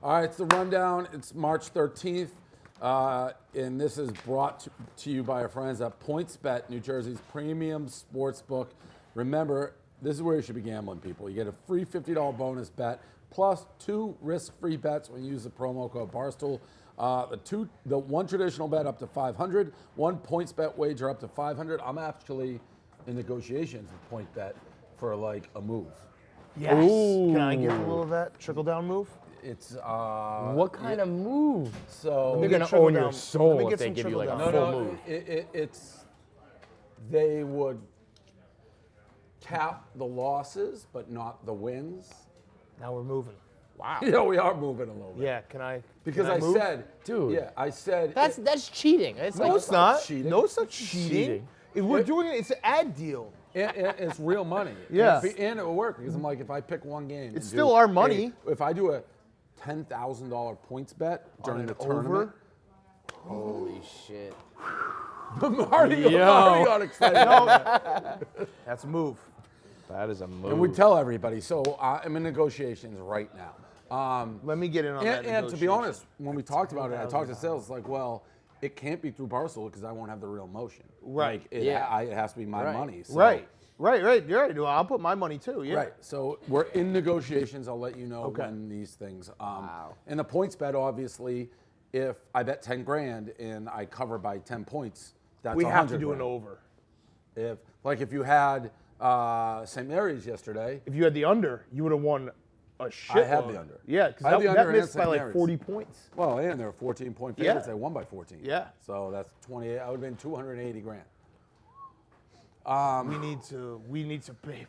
All right, it's the rundown. It's March 13th, and this is brought to you by our friends at PointsBet, New Jersey's premium sports book. Remember, this is where you should be gambling, people. You get a free $50 bonus bet, plus 2 risk-free bets when you use the promo code Barstool. The one traditional bet up to $500, one PointsBet wager up to $500. I'm actually in negotiations with PointsBet for like a move. Yes. Ooh. Can I get a little of that trickle-down move? It's what kind of move? So you're gonna own your soul if they give you like a full move. It's they would cap the losses, but not the wins. Now we're moving. Wow. Yeah, we are moving a little bit. Yeah, can I? Because can I move? said, dude. Yeah, I said that's cheating. It's no, like, it's not. Cheating. No, it's not cheating. If we're doing it, it's an ad deal. And it's real money. Yeah. And it will work because I'm like, if I pick one game, it's still our money. If I do a $10,000 points bet during the tournament. Holy shit. Mario got excited. That's a move. That is a move. And we tell everybody. So I'm in negotiations right now. Let me get in on that. And to be honest, when we talked about it, I talked to sales like, well, it can't be through Barstool because I won't have the real motion. Right. Like, it has to be my money. So. Right. You're right. Well, I'll put my money too. Yeah. Right. So we're in negotiations. I'll let you know when these things. Wow. And the points bet, obviously, if I bet 10 grand and I cover by 10 points, that's we have to do grand. an over. If you had St. Mary's yesterday. If you had the under, you would have won a shit. I had the under. Yeah, because that missed by like 40 points. Well, and there were 14-point favorites. They won by 14. Yeah. So that's 28. I would have been 280 grand. We need to pick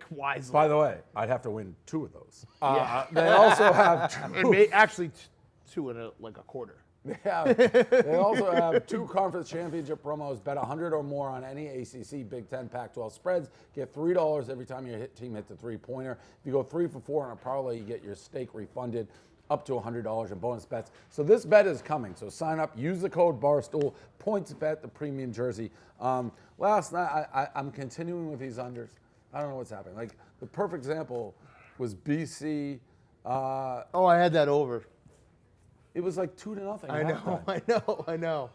wisely. By the way, I'd have to win 2 of those. They also have actually 2 and a quarter. They also have 2 conference championship promos. Bet 100 or more on any ACC, Big Ten, Pac-12 spreads. Get $3 every time your team hits a 3-pointer. If you go 3 for 4 on a parlay, you get your stake refunded up to $100 in bonus bets. So this bet is coming. So sign up. Use the code Barstool. PointsBet, the premium jersey. Last night, I'm continuing with these unders. I don't know what's happening. Like the perfect example was BC. I had that over. It was like 2-0. I know.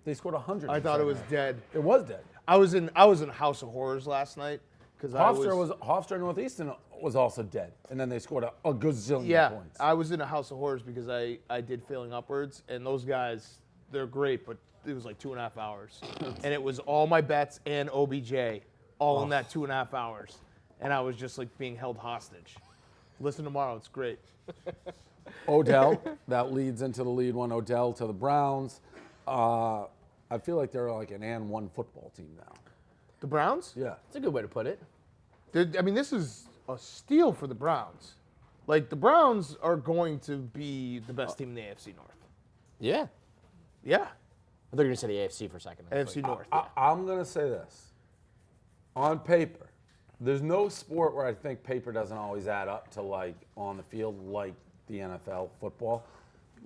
They scored 100. I thought it was dead. It was dead. I was in House of Horrors last night because Hofstra Northeastern was also dead, and then they scored a gazillion points. I was in a House of Horrors because I did Failing Upwards, and those guys, they're great, but it was like 2.5 hours, and it was all my bets and OBJ all in that 2.5 hours, and I was just like being held hostage. Listen tomorrow, it's great. Odell, that leads into the lead one. Odell to the Browns. I feel like they're like an and one football team now. The Browns? Yeah. That's a good way to put it. This is a steal for the Browns. Like, the Browns are going to be the best team in the AFC North. Yeah. Yeah. I thought you were going to say the AFC for a second. AFC North. I'm going to say this. On paper, there's no sport where I think paper doesn't always add up to, like, on the field, like the NFL football.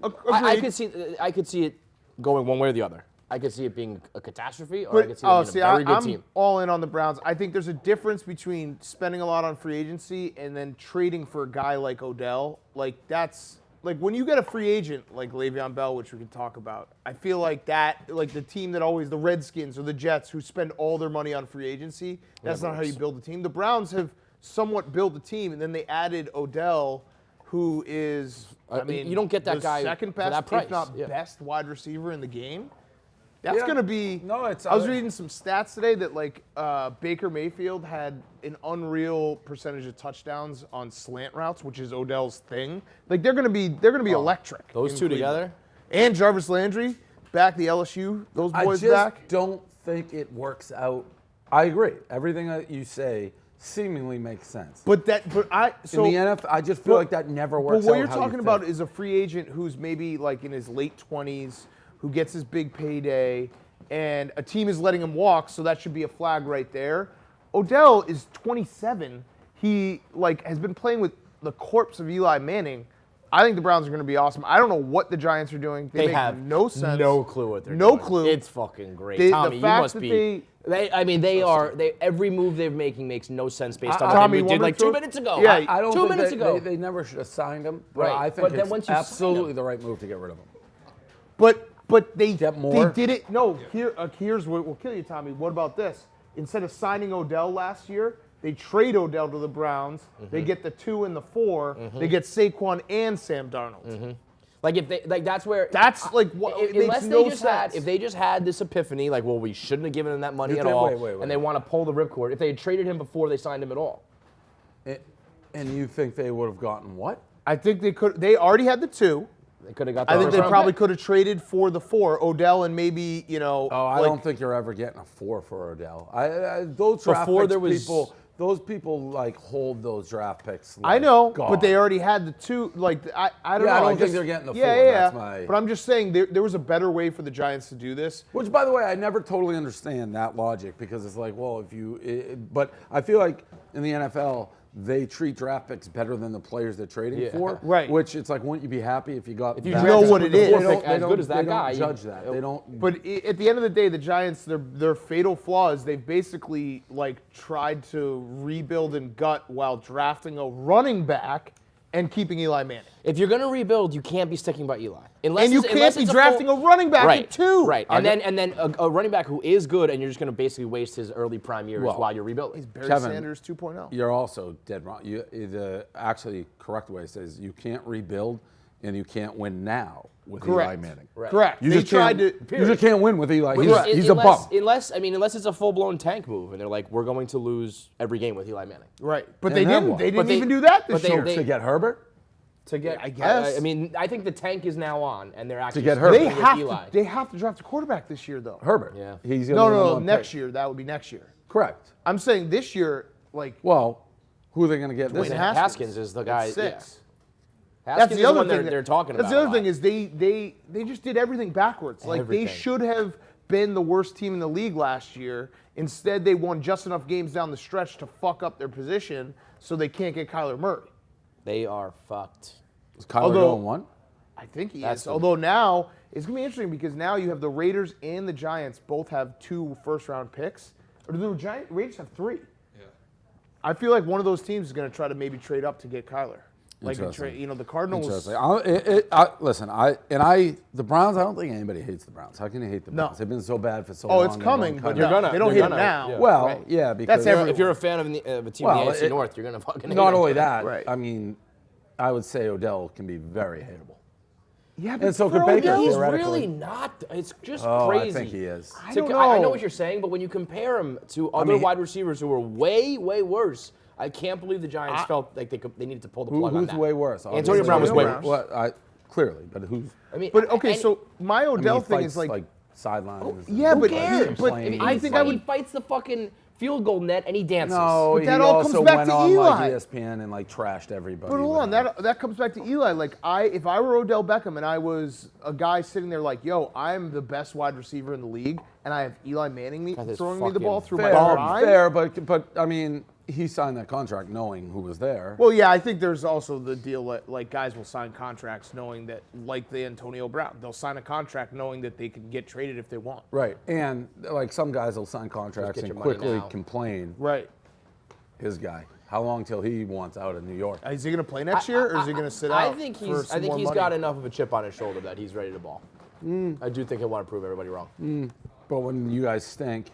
I could see it going one way or the other. I could see it being a catastrophe, or I could see it being a very good team. I'm all in on the Browns. I think there's a difference between spending a lot on free agency and then trading for a guy like Odell. Like, that's like when you get a free agent like Le'Veon Bell, which we can talk about. I feel like that, like the team that always, the Redskins or the Jets, who spend all their money on free agency, that's not how you build a team. The Browns have somewhat built a team, and then they added Odell, who is, you don't get that guy second best, for that price. if not best wide receiver in the game. That's going to be. No, I was reading some stats today that like Baker Mayfield had an unreal percentage of touchdowns on slant routes, which is Odell's thing. Like they're going to be electric. Those two together, and Jarvis Landry back the LSU. Those boys back. I just don't think it works out. I agree. Everything that you say seemingly makes sense. In the NFL, I just feel like that never works out. But what you're talking about is a free agent who's maybe like in his late 20s. Who gets his big payday, and a team is letting him walk, so that should be a flag right there. Odell is 27. He has been playing with the corpse of Eli Manning I think the Browns are going to be awesome. I don't know what the Giants are doing. They make have no sense. No clue what they're doing. No clue. It's fucking great. The Tommy, you fact must that be. Every move they're making makes no sense based on Tommy, what they did like 2 throw- minutes ago. Yeah, I don't 2 think minutes ago. They never should have signed him. But Right. I think But then it's once you sign absolutely him- the right move to get rid of him. But they Get more? They did it. No, here's what will kill you, Tommy. What about this? Instead of signing Odell last year, they trade Odell to the Browns. They get the 2 and the 4. They get Saquon and Sam Darnold. Like if they that's where That's like what it makes unless no they just sense. if they just had this epiphany like, well, we shouldn't have given him that money at all, and they want to pull the ripcord. If they had traded him before they signed him at all, And you think they would have gotten what? I think they could. They already had the 2. they could have got. The I think first they round probably pick. could have traded for the 4, Odell, and maybe Oh, I like- don't think you're ever getting a 4 for Odell. Those draft Before picks, there was- those people like hold those draft picks. I Like know, God. but they already had the 2. Like I don't Yeah, know. I don't think just- they're getting the 4. Yeah, yeah. That's my- But I'm just saying there was a better way for the Giants to do this. Which, by the way, I never totally understand that logic because it's like, well, if you, but I feel like in the NFL they treat draft picks better than the players they're trading for. Right. Which it's like, wouldn't you be happy if you got? If you that? know draft what a it is. fourth They pick as good as that they guy, don't judge that. They don't. But at the end of the day, the Giants, their fatal flaw is they've basically like tried to rebuild and gut while drafting a running back and keeping Eli Manning. If you're going to rebuild, you can't be sticking by Eli. Unless And you it's- can't unless be it's drafting a running back right, at 2. Right, and then a running back who is good, and you're just going to basically waste his early prime years Well, while you're rebuilding. Barry Kevin, Sanders 2.0. You're also dead wrong. The actually correct way says you can't rebuild and you can't win now with Eli Correct. Manning. Right. Correct. You they just tried can't. to. You just can't win with Eli. Unless- He's a bum. Unless it's a full-blown tank move, and they're like, we're going to lose every game with Eli Manning. Right, but And they then didn't. what? They But didn't even do that this but they- year. they- To get Herbert. To get, I guess. I mean, I think the tank is now on, and they're actually get sticking Herbert. with They Eli. have to draft a quarterback this year, though. Herbert. Yeah. He's gonna be the No, number one next pick. year. That would be next year. Correct. I'm saying this year, like Well, who are they going to get this Dwayne year? Haskins. is the guy. at 6. Yeah. That's Haskins the is other one thing they're talking about. That's the other a thing lot. is they just did everything backwards. Like Everything. they should have been the worst team in the league last year. Instead, they won just enough games down the stretch to fuck up their position, so they can't get Kyler Murray. They are fucked. Is Kyler Although- going 1? I think he That's is. the- Although now it's gonna be interesting because now you have the Raiders and the Giants both have 2 first-round picks. Or do the Raiders have 3? Yeah. I feel like one of those teams is gonna try to maybe trade up to get Kyler. Like Interesting. the Cardinals. Interesting. Listen, the Browns. I don't think anybody hates the Browns. How can you hate the No. Browns? They've been so bad for so Oh, long. it's they're coming, going but kinda- they don't they're hate him gonna- now. yeah. Well, Right. yeah, because every- If you're a fan of a team Well, in the AFC it- North, you're gonna fucking hate not them. only that. Right. I mean, I would say Odell can be very hateable. Yeah, And so for could Baker. Odell, He's theoretically. really not. It's just Oh, crazy. I think he is. I don't I know know. what you're saying, but when you compare him to other mean, wide receivers who are way, way worse, I can't believe the Giants felt like they needed to pull the plug on Who's that. way worse? Antonio Obviously, Brown was way Brown. worse. Well, clearly, but who's? I mean, But okay, and- so my I mean, Odell he thing fights, is like sidelines. yeah, and but who he- cares? but complains. I think I he would. fights the fucking field goal net and he dances. No, But that he all comes also back went to on Eli. like ESPN and like trashed everybody. But hold on, with that comes back to Eli. Like if I were Odell Beckham and I was a guy sitting there like, yo, I'm the best wide receiver in the league, and I have Eli Manning his throwing me the fucking ball through fair, my prime. fair, but I mean, he signed that contract knowing who was there. Well, yeah, I think there's also the deal that like guys will sign contracts knowing that, like the Antonio Brown, they'll sign a contract knowing that they can get traded if they want. Right, and like some guys will sign contracts get and your money quickly now. complain. Right. His guy, how long till he wants out of New York? Is he going to play next year, or is he going to sit out? I think for he's. some I think more he's money? got enough of a chip on his shoulder that he's ready to ball. I do think he'll want to prove everybody wrong. But when you guys stink,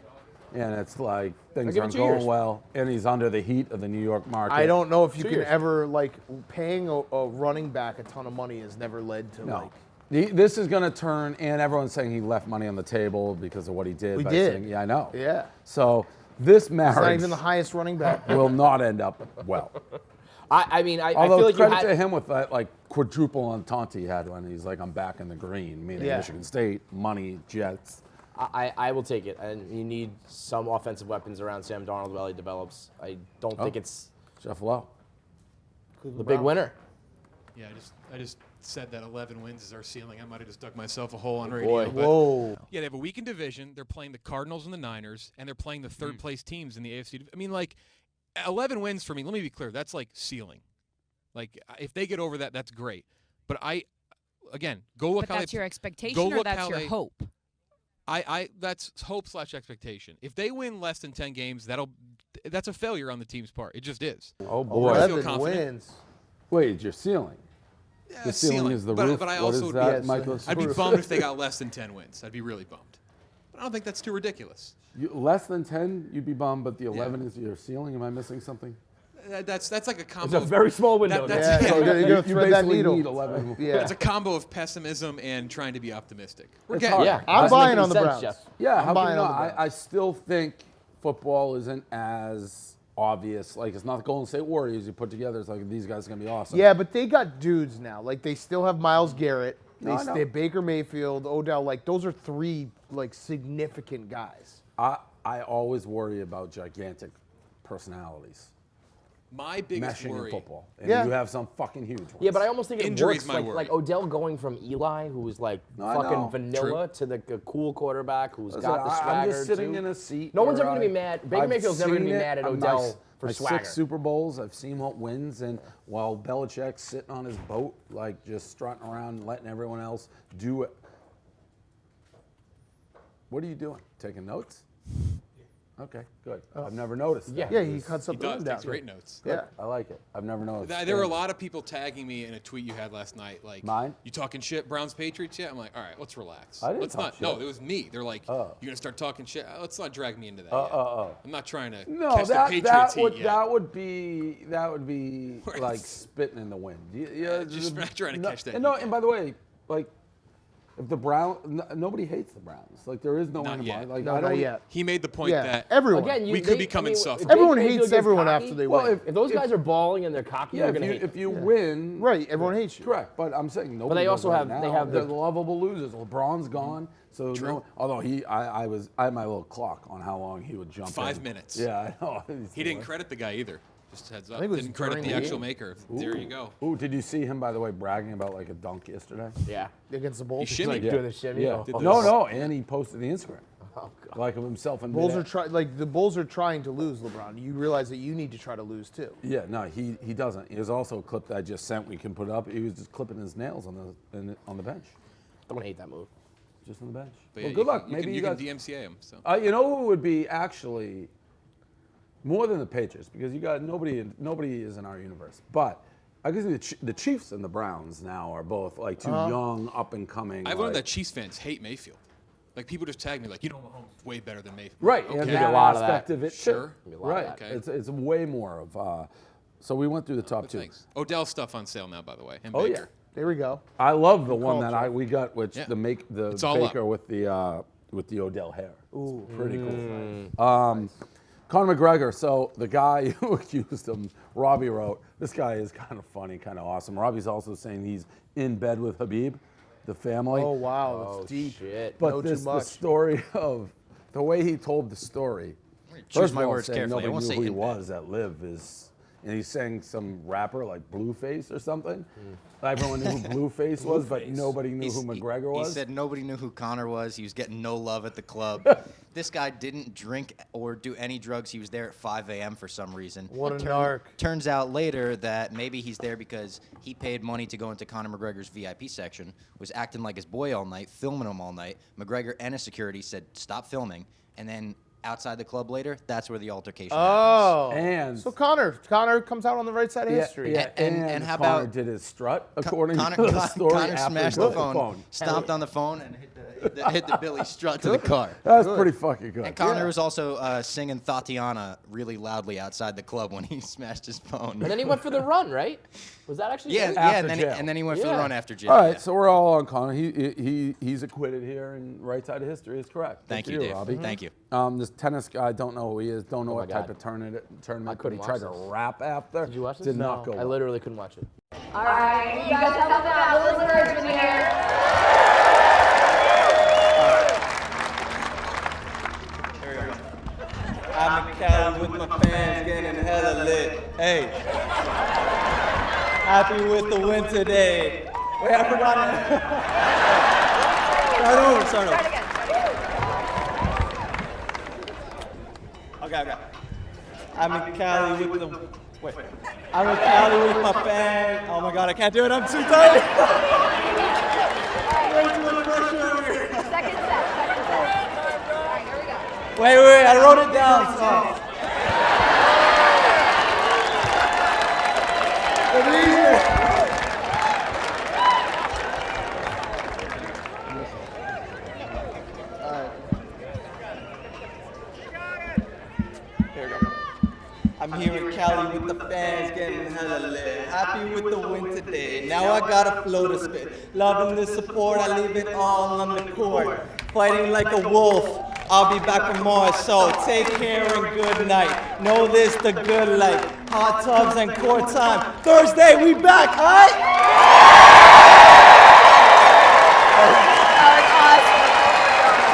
and it's like things give it aren't 2 going years. well, and he's under the heat of the New York market. I don't know if you 2 can years. ever like paying a running back a ton of money has never led to No. like. This is going to turn, and everyone's saying he left money on the table because of what he did. We by did. saying- yeah, I know. Yeah. So this It's not marriage even the highest running back. will not end up well. I mean, I Although feel like credit you to had, him with that like quadruple entente he had when he's like, I'm back in the green, meaning Yeah. Michigan State, money, Jets. I will take it, and you need some offensive weapons around Sam Darnold while he develops. I don't think it's Jeff Lowe. the big winner. Yeah, I just said that 11 wins is our ceiling. I might have just dug myself a hole on radio. boy. But Whoa. yeah, they have a weakened division. They're playing the Cardinals and the Niners, and they're playing the third place teams in the AFC. I mean, like 11 wins for me. Let me be clear. That's like ceiling. Like if they get over that, that's great. But again, go look But how that's your expectation go or look that's how your they- hope? That's hope/expectation. If they win less than 10 games, that's a failure on the team's part. It just is. Oh boy. I feel 11 confident. wins. Wait, it's your ceiling. Yeah, The ceiling is the roof. But I What also is would that, Yes. Michael? I'd be bummed if they got less than 10 wins. I'd be really bummed. But I don't think that's too ridiculous. Less than 10, you'd be bummed, but the 11 is your ceiling. Am I missing something? That's like a combo. It's a of- very small window. That's, Yeah, so you're gonna You thread that basically needle. need 11. Yeah. It's a combo of pessimism and trying to be optimistic. We're It's getting hard. Yeah, I'm doesn't buying make on the any Browns. sense, Jeff. Yeah, I'm how buying can you on not? the Browns. I still think football isn't as obvious. Like, it's not the Golden State Warriors you put together. It's like, these guys are going to be awesome. Yeah, but they got dudes now. Like, they still have Myles Garrett. No, I know. They Baker Mayfield, Odell. Like, those are 3 like significant guys. I always worry about gigantic personalities My biggest meshing worry. in football. And Yeah. you have some fucking huge ones. Yeah, but I almost think it Injury's works my worry. like Odell going from Eli, who was like No, I know. fucking vanilla, to the cool quarterback who's Listen, got the swagger. I'm just sitting too. in a seat. No one's where ever gonna be mad. Baker I've Mayfield's never gonna be seen it. mad at I'm Odell for my swagger. 6 Super Bowls, I've seen what wins, and while Belichick's sitting on his boat, like just strutting around and letting everyone else do it. What are you doing? Taking notes? Okay, good. I've never noticed. Yeah. that. Yeah, he cuts He up the does. rundown. Takes great notes. Yeah. I like it. I've never noticed. There were a lot of people tagging me in a tweet you had last night. Like, Mine? You talking shit, Browns Patriots yet? I'm like, all right, let's relax. I didn't let's talk not. shit. No, it was me. They're like, Oh. you're gonna start talking shit. Let's not drag me into that. yet. I'm not trying to No, catch the that Patriots heat would yet. that would be Right. like spitting in the wind. just not trying to catch that And, no, heat and by the way, like if the Browns, nobody hates the Browns. Like there is no Not one yet. like No, I don't not yet. He made the point Yeah, that everyone. Again, We could be coming soft. if Everyone Baker hates Mayfield gets everyone cocky, after they Well, win. If those guys are balling and they're cocky, Yeah, they're gonna hate. if you win, Right, everyone hates you. correct. But I'm saying nobody. they does also right have- now. they have They're the- the lovable losers. LeBron's gone, so True. no. Although I had my little clock on how long he would jump. 5 in. minutes. Yeah, I know. he didn't credit the guy either. Just heads up. think it was Didn't credit during the the actual game. maker. There you go. Ooh, did you see him by the way bragging about like a dunk yesterday? Yeah. Against the Bulls. He shimmied. Doing the shimmy. Yeah. Oh, No, and he posted the Instagram. oh, God. Like of himself in Bulls midair. are the Bulls are trying to lose, LeBron. You realize that you need to try to lose too. Yeah, no, he doesn't. There's also a clip that I just sent. We can put up. He was just clipping his nails on the bench, I don't hate that move. just on the bench. But Well, yeah, good you luck. can- Maybe you guys. can DMCA him. So. You know who would be actually more than the Patriots because you got nobody is in our universe. But I guess the Chiefs and the Browns now are both like two young, up and coming. I've learned that Chiefs fans hate Mayfield. Like people just tag me like, you know, Mahomes is way better than Mayfield. right, Okay. and There'll be that a lot of aspect that. of it Sure. too. There'll be a lot Right, of that. it's way more of. So we went through the top But two. thanks. Odell stuff on sale now, by the way. And Oh, yeah. Baker. There we go. I love the one call, that Jeff. we got, which Yeah. the It's all Baker up. with the Odell hair. Ooh. It's pretty cool. Conor McGregor. So the guy who accused him, Robbie wrote, this guy is kind of funny, kind of awesome. Robbie's also saying he's in bed with Habib, the family. Oh wow, Oh, that's deep. shit. but no, too the much. story of the way he told the story. Choose First my of all, words saying carefully. I nobody won't knew say who he in bed. was at Live is, and he's saying some rapper like Blueface or something. Everyone knew who Blueface was, but nobody knew who McGregor was. He said nobody knew who Connor was. He was getting no love at the club. This guy didn't drink or do any drugs. He was there at 5 a.m. for some reason. What a narc. Turns out later that maybe he's there because he paid money to go into Conor McGregor's VIP section, was acting like his boy all night, filming him all night. McGregor and his security said, stop filming. And then outside the club later, that's where the altercation happens. Oh. And So Connor comes out on the right side of history. Yeah, And how Connor about- did his strut according Connor, to the story Connor after smashed he the got phone, stomped on the phone, and hit the Billy strut to the car. That's pretty fucking good. And Connor Yeah. was also singing Tatiana really loudly outside the club when he smashed his phone. And then he went for the run, right? Was that actually? yeah, true? yeah, After and then, jail. and then he went for the Yeah. run after jail. All right, yeah. so we're all on Connor. He's acquitted here, and right side of history is correct. Good Thank for you, Dave. Robbie. Thank you. This tennis guy, don't know who he is, don't know my what type God. of tournament, but couldn't he tried watch to this. rap after. Did you watch this? Did not go I well. literally couldn't watch it. All right, you guys help out. Little encouragement here. I'm in Cali with my fans getting hella lit. Hey. Happy with the win today. Wait, I forgot it. Start over. Okay. I'm in Cali with the I'm in Cali with my fans. I'm my God, I can't do it. I'm too tired. Way too much pressure over here. Second set. All right, here we go. Wait, I wrote it down. So. I'm here in Cali with the fans getting hella lit. Happy with the win today. Now I got a flow to spit. Loving the support, I leave it all on the court. Fighting like a wolf, I'll be back for more. So take care and good night. Know this, the good life. Hot tubs and court time. Thursday, we back, alright?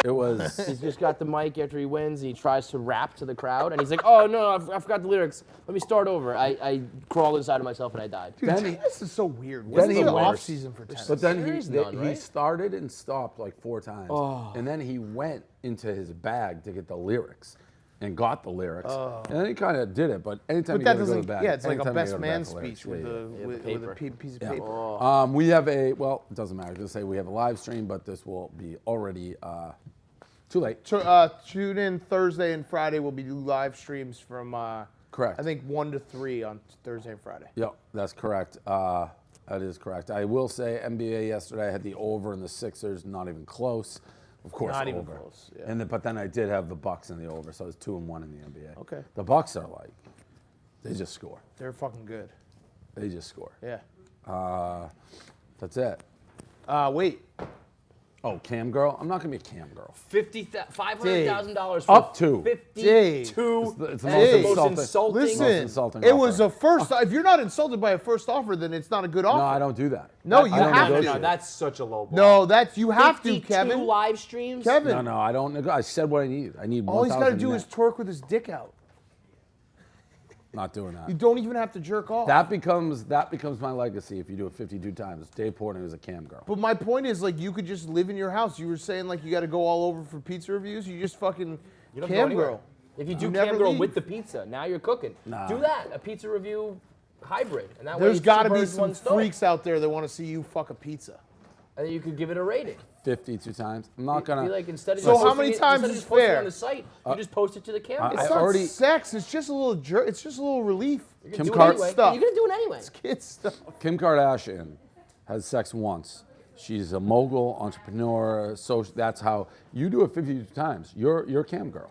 It was. He's just got the mic after he wins. And he tries to rap to the crowd, and he's like, "Oh no, I forgot the lyrics. Let me start over." I crawled inside of myself and I died. Dude, tennis is so weird. What's the off season for tennis? But then none, he right? started and stopped like 4 times, and then he went into his bag to get the lyrics, and got the lyrics, and then he kind of did it. But anytime you that go to the doesn't. bag, Yeah, it's like a anytime you best go to the man back, the lyrics, speech with a piece of Yeah. paper. We have a well, it doesn't matter. I was gonna say we have a live stream, but this will be already too late. Tune in Thursday and Friday. We'll be doing live streams from Correct. I think 1 to 3 on Thursday and Friday. Yep, that's correct. That is correct. I will say NBA yesterday I had the over in the Sixers, not even close. Of course, Not over. even close, yeah. And but then I did have the Bucks in the over, so it's 2-1 in the NBA. Okay. The Bucks are like, they just score. They're fucking good. They just score. Yeah. That's it. Wait. Oh, cam girl? I'm not gonna be a cam girl. $500,000 for Up to. 52. It's the That's most the most insulting. insulting. Listen, insulting it was offer. a first. If you're not insulted by a first offer, then it's not a good offer. No, I don't do that. No, I you don't have to. negotiate. That's such a low bar. No, that's you have to, 52 Kevin. live streams? Kevin. No, I don't negotiate. I said what I need. I need 1,000 All he's got to do net. is twerk with his dick out. Not doing that. You don't even have to jerk off. That becomes my legacy if you do it 52 times. Dave Portnoy was a cam girl. But my point is, like, you could just live in your house. You were saying, like, you got to go all over for pizza reviews. You just fucking You don't go cam anywhere. girl. If you do You cam never girl leave. with the pizza, now you're cooking. Nah. Do that, a pizza review hybrid. And that way There's it's got to two be birds, some one stone. freaks out there that want to see you fuck a pizza. And then you could give it a rating. 52 times. I'm not Be gonna. like, instead of So just how posting many it- times instead of is just posting it fair? on the site, you just post it to the camera. It's I not already- sex. It's just a little jerk. It's just a little relief. Kim do it Kar- anyway. stuff. You're gonna do it anyway. Kids stuff. Kim Kardashian has sex once. She's a mogul, entrepreneur. So that's how you do it 52 times. You're a cam girl.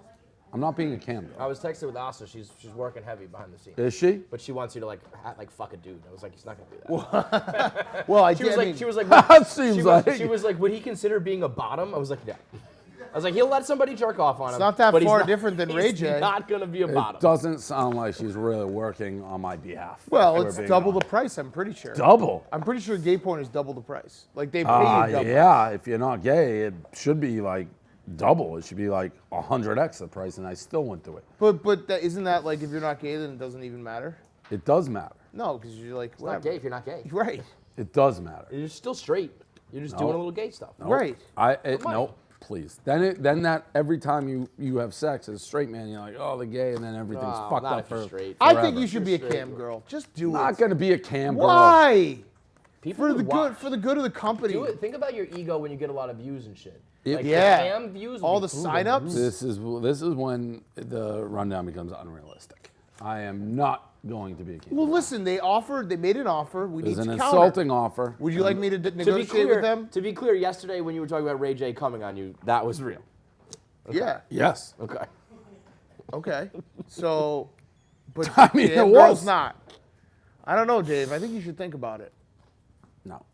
I'm not being a cam I girl. was texting with Asa. She's working heavy behind the scenes. Is she? But she wants you to like fuck a dude. I was like, he's not gonna do that. Well, I She did. was I like, mean, she was like, That seems she was like, would he consider being a bottom? I was like, yeah. I was like, he'll let somebody jerk off on him. It's not that but he's far not- different than Ray he's J. not gonna be a bottom. It doesn't sound like she's really working on my behalf. well, if we're it's being double the honest. price. I'm pretty sure. Double. I'm pretty sure gay porn is double the price. Like they pay you double. Yeah, if you're not gay, it should be like double. It should be like 100x the price, and I still went through it. But isn't that like if you're not gay, then it doesn't even matter? It does matter. No, because you're like It's not whatever. gay if you're not gay. Right. It does matter. You're still straight. You're just doing a little gay stuff. Right. Nope. Please. Then that every time you have sex as a straight man, you're like, oh, the gay, and then everything's Oh, fucked not up if you're for. straight. I forever. think you should be a Straight, cam bro. girl. Just do Not it. gonna be a cam girl. Why? People For would the watch. good. For the good of the company. Do it. Think about your ego when you get a lot of views and shit. Yeah. Like Yeah. The cam views. would All be the through sign-ups? This is when the rundown becomes unrealistic. I am not going to be a cam. Well, listen. They made an offer. We It was need an to counter. insulting offer. Would you like me to To be negotiate clear, with them? to be clear, yesterday when you were talking about Ray J coming on you, that was real. Yeah. Yes. Okay. Okay. So, but I mean, cam it girl's was. not. I don't know, Dave. I think you should think about it. No.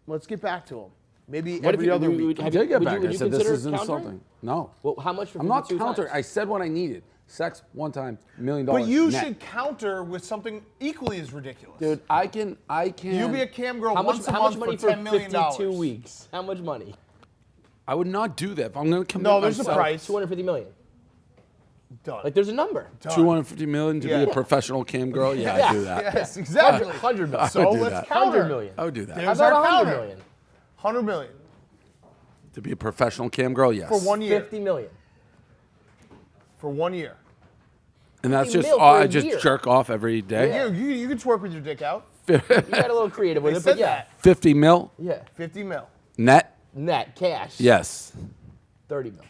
Let's get back to him. Maybe What if every you- other would- week. I Have did you- get would back. you- would I you said this consider is countering? insulting. No. Well, how much for I'm not 52 countering. times? I said what I needed. Sex one time, $1 million. But you net. should counter with something equally as ridiculous. Dude, I can. You be a cam girl How much, once a how much month money for for $10 million. 52 weeks? How much money? I would not do that if I'm going to commit No, there's a myself. price. 250 million. Done. Like there's a number. 250 million to Yeah. be a professional cam girl? Yeah, I'd do that. Yes, exactly. 100 million. So do let's that. counter. 100 million. I would do that. How There's about our 100 counter. million? 100 million To be a professional cam girl, yes. for 1 year. 50 million. For 1 year. And that's 50 just, mil for I a just year. jerk off every day. You can twerk with your dick out. You got a little creative with They it, but said yeah. that. 50 mil 50 mil. net. Net cash. Yes. 30 mil.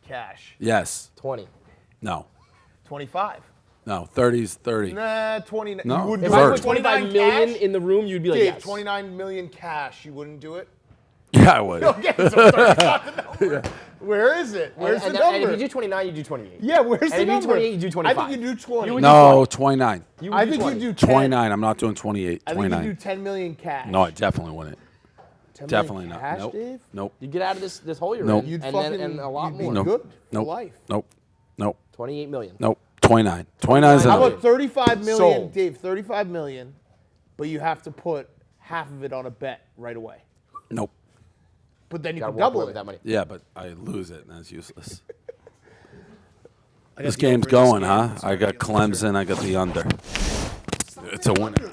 Cash. Yes. 20. No. 25. No. 30's 30. Nah, 29. No. You wouldn't If do I it Thirty. put 25 29 million cash? in the room, you'd be like, Dave, yes. 29 million cash. You wouldn't do it? Yeah, I would. Okay, so 30's not the number. Where is it? Where's the And number? if you do 29, you do 28. Yeah, where's And the if you do number? 28, you do 25. I think you do 20. You would No, 29. You would I do think 20. you do 10. 29. I'm not doing 28. I think you 29. do 10 million cash. No, I definitely wouldn't. 10 million Definitely not. cash, Nope. Dave? Nope. You get out of this hole you're Nope. in, You'd and fucking, then a lot you'd be more. Nope. good for Nope. life. Nope. Nope. 28 million. Nope. 29. 29 is How enough. about 35 million, Sold. Dave? 35 million, but you have to put half of it on a bet right away. Nope. But then you Gotta can walk double away it. with that money. Yeah, but I lose it, and that's useless. I got This the game's over in this going, game. huh? It's I already got on the Clemson. I got the under. It's a winner.